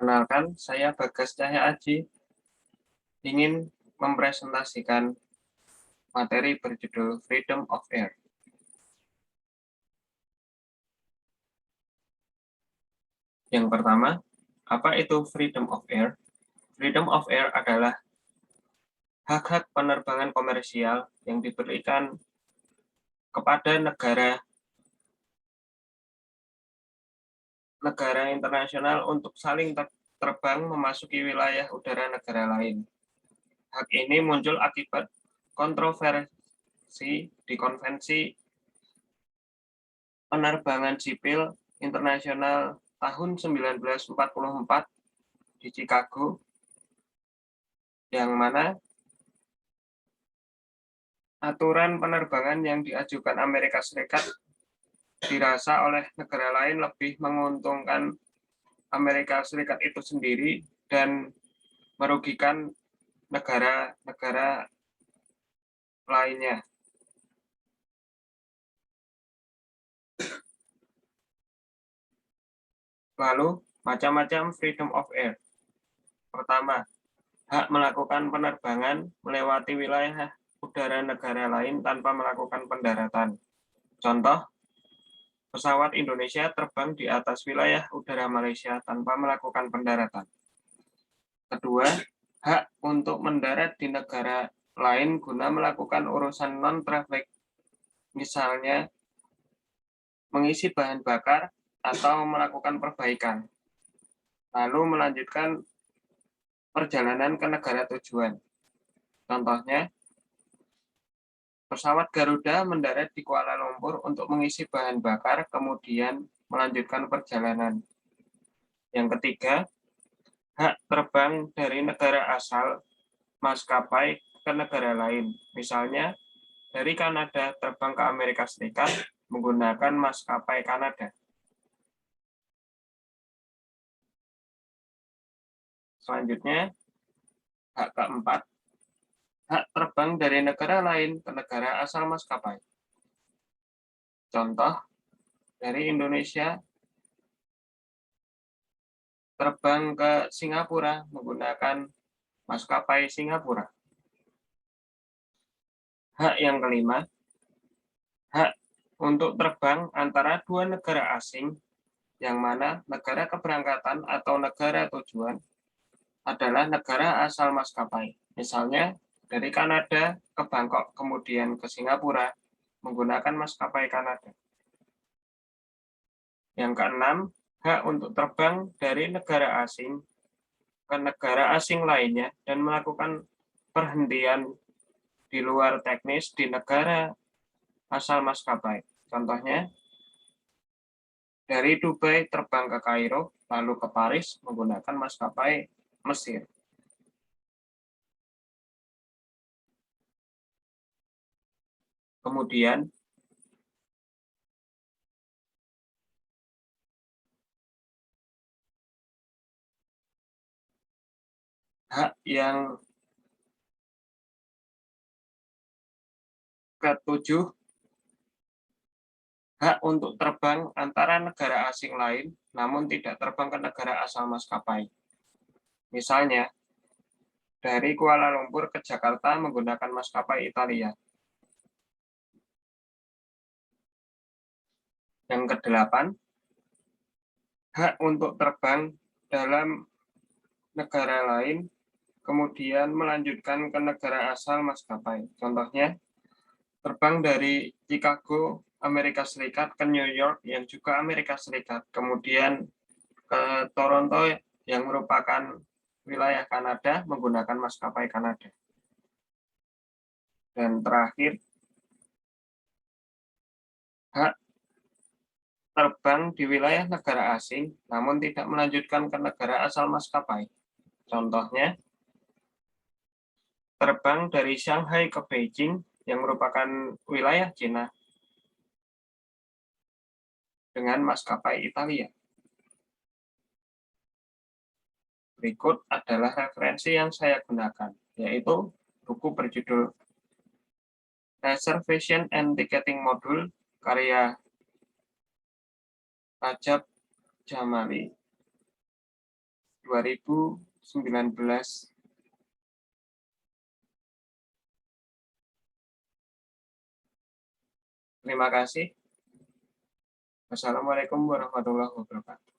Perkenalkan, saya Bagas Cahya Aji ingin mempresentasikan materi berjudul Freedom of Air. Yang pertama, apa itu Freedom of Air? Freedom of Air adalah hak-hak penerbangan komersial yang diberikan kepada negara internasional untuk saling terbang memasuki wilayah udara negara lain. Hak ini muncul akibat kontroversi di Konvensi Penerbangan Sipil Internasional tahun 1944 di Chicago, yang mana aturan penerbangan yang diajukan Amerika Serikat dirasa oleh negara lain lebih menguntungkan Amerika Serikat itu sendiri dan merugikan negara-negara lainnya. Lalu, macam-macam freedom of air. Pertama, hak melakukan penerbangan melewati wilayah udara negara lain tanpa melakukan pendaratan. Contoh, pesawat Indonesia terbang di atas wilayah udara Malaysia tanpa melakukan pendaratan. Kedua, hak untuk mendarat di negara lain guna melakukan urusan non-traffic, misalnya mengisi bahan bakar atau melakukan perbaikan, lalu melanjutkan perjalanan ke negara tujuan. Contohnya, pesawat Garuda mendarat di Kuala Lumpur untuk mengisi bahan bakar, kemudian melanjutkan perjalanan. Yang ketiga, hak terbang dari negara asal maskapai ke negara lain. Misalnya, dari Kanada terbang ke Amerika Serikat menggunakan maskapai Kanada. Selanjutnya, hak keempat, hak terbang dari negara lain ke negara asal maskapai. Contoh, dari Indonesia terbang ke Singapura menggunakan maskapai Singapura. Hak yang kelima, hak untuk terbang antara dua negara asing, yang mana negara keberangkatan atau negara tujuan adalah negara asal maskapai. Misalnya, dari Kanada ke Bangkok, kemudian ke Singapura, menggunakan maskapai Kanada. Yang keenam, hak untuk terbang dari negara asing ke negara asing lainnya dan melakukan perhentian di luar teknis di negara asal maskapai. Contohnya, dari Dubai terbang ke Kairo, lalu ke Paris menggunakan maskapai Mesir. Kemudian, hak yang ketujuh, hak untuk terbang antara negara asing lain, namun tidak terbang ke negara asal maskapai. Misalnya, dari Kuala Lumpur ke Jakarta menggunakan maskapai Italia. Yang kedelapan, hak untuk terbang dalam negara lain, kemudian melanjutkan ke negara asal maskapai. Contohnya, terbang dari Chicago, Amerika Serikat ke New York yang juga Amerika Serikat, kemudian ke Toronto yang merupakan wilayah Kanada menggunakan maskapai Kanada. Dan terakhir, hak terbang di wilayah negara asing namun tidak melanjutkan ke negara asal maskapai. Contohnya, terbang dari Shanghai ke Beijing yang merupakan wilayah Cina dengan maskapai Italia. Berikut adalah referensi yang saya gunakan, yaitu buku berjudul Reservation and Ticketing Module karya Rajab Jamali, 2019. Terima kasih. Wassalamualaikum warahmatullahi wabarakatuh.